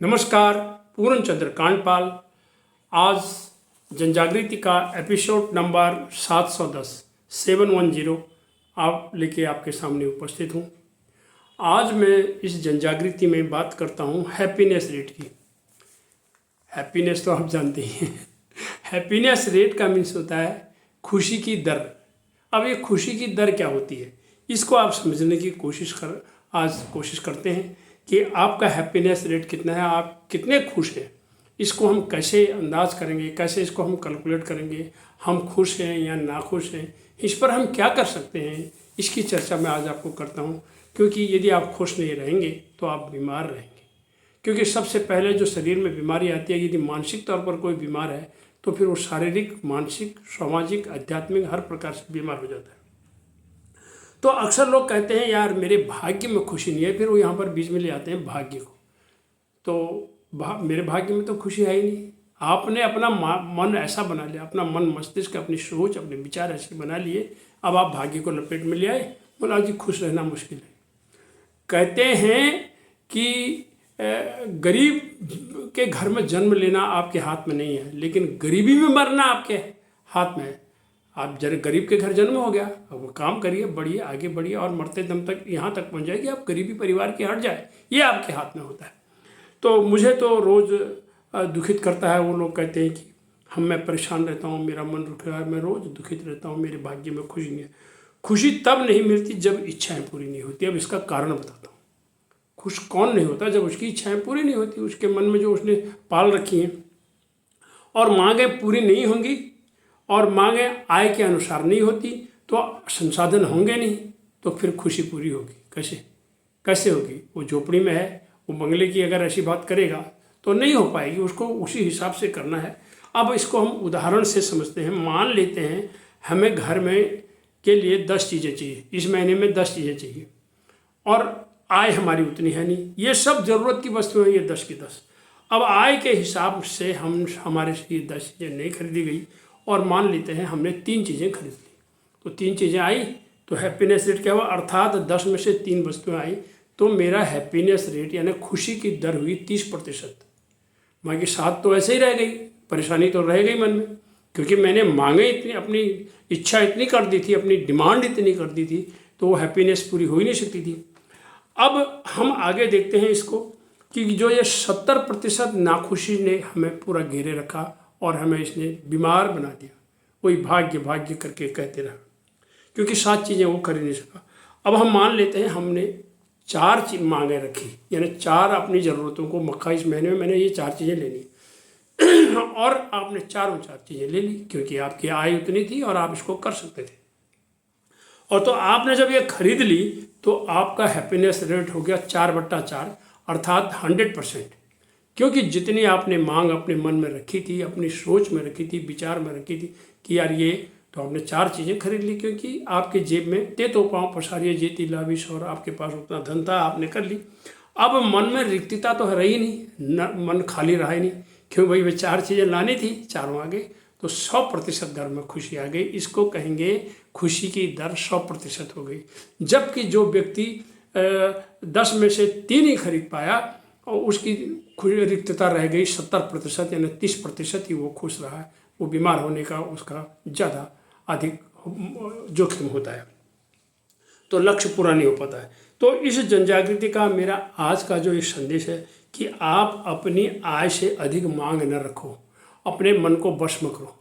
नमस्कार, पूर्ण चंद्र कांडपाल। आज जनजागृति का एपिसोड नंबर 710 आप लेके आपके सामने उपस्थित हूँ। आज मैं इस जनजागृति में बात करता हूँ हैप्पीनेस रेट की। हैप्पीनेस तो आप जानते ही हैं। हैप्पीनेस रेट का मीन्स होता है खुशी की दर। अब ये खुशी की दर क्या होती है, इसको आप समझने की आज कोशिश करते हैं कि आपका हैप्पीनेस रेट कितना है, आप कितने खुश हैं। इसको हम कैसे अंदाज करेंगे, कैसे इसको हम कैलकुलेट करेंगे, हम खुश हैं या नाखुश हैं, इस पर हम क्या कर सकते हैं, इसकी चर्चा मैं आज आपको करता हूँ। क्योंकि यदि आप खुश नहीं रहेंगे तो आप बीमार रहेंगे। क्योंकि सबसे पहले जो शरीर में बीमारी आती है, यदि मानसिक तौर पर कोई बीमार है तो फिर वो शारीरिक, मानसिक, सामाजिक, आध्यात्मिक हर प्रकार से बीमार हो जाता है। तो अक्सर लोग कहते हैं यार मेरे भाग्य में खुशी नहीं है, फिर वो यहाँ पर बीच में ले आते हैं भाग्य को। तो मेरे भाग्य में तो खुशी है ही नहीं। आपने अपना मन ऐसा बना लिया, अपना मन मस्तिष्क, अपनी सोच, अपने विचार ऐसे बना लिए, अब आप भाग्य को लपेट में ले आए, बोला जी खुश रहना मुश्किल है। कहते हैं कि गरीब के घर में जन्म लेना आपके हाथ में नहीं है, लेकिन गरीबी में मरना आपके हाथ में है। आप जरा गरीब के घर जन्म हो गया, अब वो काम करिए, बढ़िए, आगे बढ़िए और मरते दम तक यहाँ तक पहुँच जाए कि आप गरीबी परिवार की हट जाए, ये आपके हाथ में होता है। तो मुझे तो रोज़ दुखित करता है, वो लोग कहते हैं कि मैं परेशान रहता हूँ, मेरा मन रुक रहा है, मैं रोज़ दुखित रहता हूँ, मेरे भाग्य में खुशी नहीं है। खुशी तब नहीं मिलती जब इच्छाएँ पूरी नहीं होती। अब इसका कारण बताता हूँ। खुश कौन नहीं होता जब उसकी इच्छाएँ पूरी नहीं होती, उसके मन में जो उसने पाल रखी हैं और मांगें पूरी नहीं होंगी और मांगें आय के अनुसार नहीं होती, तो संसाधन होंगे नहीं, तो फिर खुशी पूरी होगी कैसे होगी। वो झोपड़ी में है, वो बंगले की अगर ऐसी बात करेगा तो नहीं हो पाएगी, उसको उसी हिसाब से करना है। अब इसको हम उदाहरण से समझते हैं। मान लेते हैं हमें घर में के लिए 10 चीज़ें चाहिए, इस महीने में 10 चीज़ें चाहिए और आय हमारी उतनी है नहीं। ये सब ज़रूरत की वस्तुएं, ये 10 की 10। अब आय के हिसाब से हमारे से ये 10 चीज़ें नहीं खरीदी गई और मान लेते हैं हमने 3 चीज़ें खरीद ली, तो 3 चीज़ें आई तो हैप्पीनेस रेट क्या हुआ, अर्थात 10 में से 3 वस्तुएं आई, तो मेरा हैप्पीनेस रेट यानी खुशी की दर हुई 30%। बाकी 7 तो ऐसे ही रह गई, परेशानी तो रह गई मन में, क्योंकि मैंने मांगे इतनी, अपनी इच्छा इतनी कर दी थी, अपनी डिमांड इतनी कर दी थी, तो वो हैप्पीनेस पूरी हो ही नहीं सकती थी। अब हम आगे देखते हैं इसको कि जो ये 70% नाखुशी ने हमें पूरा घेरे रखा और हमें इसने बीमार बना दिया। वही भाग्य भाग्य करके कहते रहा, क्योंकि 7 चीज़ें वो कर ही नहीं सका। अब हम मान लेते हैं हमने 4 मांगे रखी, यानी 4 अपनी ज़रूरतों को मक्का, इस महीने में मैंने ये 4 चीज़ें ले ली और आपने 4 चीज़ें ले ली, क्योंकि आपकी आय उतनी थी और आप इसको कर सकते थे। और तो आपने जब ये खरीद ली तो आपका हैप्पीनेस रेट हो गया 4/4, अर्थात 100%। क्योंकि जितनी आपने मांग अपने मन में रखी थी, अपनी सोच में रखी थी, विचार में रखी थी कि यार ये, तो आपने 4 चीज़ें खरीद ली, क्योंकि आपके जेब में ते तो पाँव पसारिए जेती लाविश, और आपके पास उतना धन था, आपने कर ली। अब मन में रिक्तता तो है ही नहीं, मन खाली रहा ही नहीं, क्यों भाई, वे 4 चीज़ें लानी थी, 4 आ गई, तो 100% घर में खुशी आ गई। इसको कहेंगे खुशी की दर 100% हो गई। जबकि जो व्यक्ति 10 में से 3 ही खरीद पाया और उसकी रिक्तता रह गई 70%, यानी 30% ही वो खुश रहा है। वो बीमार होने का उसका ज़्यादा अधिक जोखिम होता है, तो लक्ष्य पूरा नहीं हो पाता है। तो इस जनजागृति का मेरा आज का जो ये संदेश है कि आप अपनी आय से अधिक मांग न रखो, अपने मन को वश में करो।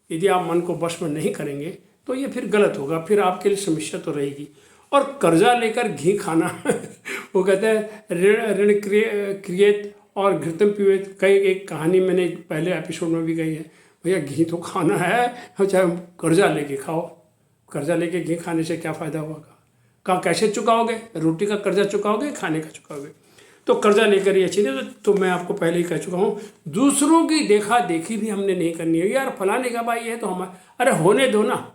यदि आप मन को वश में नहीं करेंगे तो ये फिर गलत होगा, फिर आपके लिए समस्या तो रहेगी। और कर्जा लेकर घी खाना वो कहते हैं ऋण क्रियेत और घृतम पिबेत। कई एक कहानी मैंने पहले एपिसोड में भी कही है, भैया घी तो खाना है, चाहे कर्जा लेके खाओ। कर्जा लेके घी खाने से क्या फ़ायदा होगा, कहाँ कैसे चुकाओगे, रोटी का कर्जा चुकाओगे, खाने का चुकाओगे। तो कर्जा लेकर ही अच्छी नहीं। तो मैं आपको पहले ही कह चुका हूँ, दूसरों की देखा देखी भी हमने नहीं करनी है। यार फलाने का भाई है तो हमारा, अरे होने दो ना,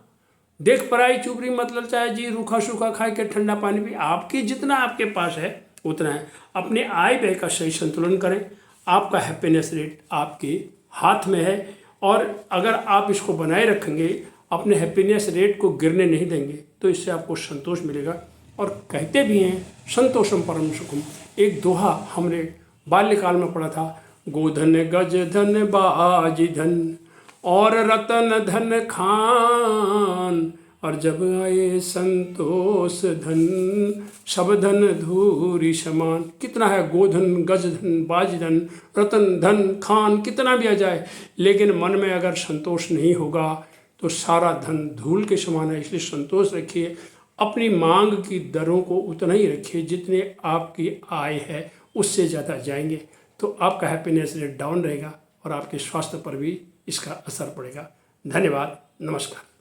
देख पराई चुपड़ी मतलब चाहे जी रूखा सूखा खाए के ठंडा पानी भी, आपकी जितना आपके पास है उतना है। अपने आय व्यय का सही संतुलन करें। आपका हैप्पीनेस रेट आपके हाथ में है और अगर आप इसको बनाए रखेंगे, अपने हैप्पीनेस रेट को गिरने नहीं देंगे, तो इससे आपको संतोष मिलेगा। और कहते भी हैं संतोषम परम सुखम, एक दोहा हमने बाल्यकाल में पढ़ा था, गोधन गज धन बाज धन और रतन धन खान, और जब आए संतोष धन सब धन धूरी समान। कितना है, गोधन गज धन बाज धन रतन धन खान, कितना भी आ जाए, लेकिन मन में अगर संतोष नहीं होगा तो सारा धन धूल के समान है। इसलिए संतोष रखिए, अपनी मांग की दरों को उतना ही रखिए जितने आपकी आय है, उससे ज़्यादा जाएंगे तो आपका हैप्पीनेस रेट डाउन रहेगा और आपके स्वास्थ्य पर भी इसका असर पड़ेगा। धन्यवाद, नमस्कार।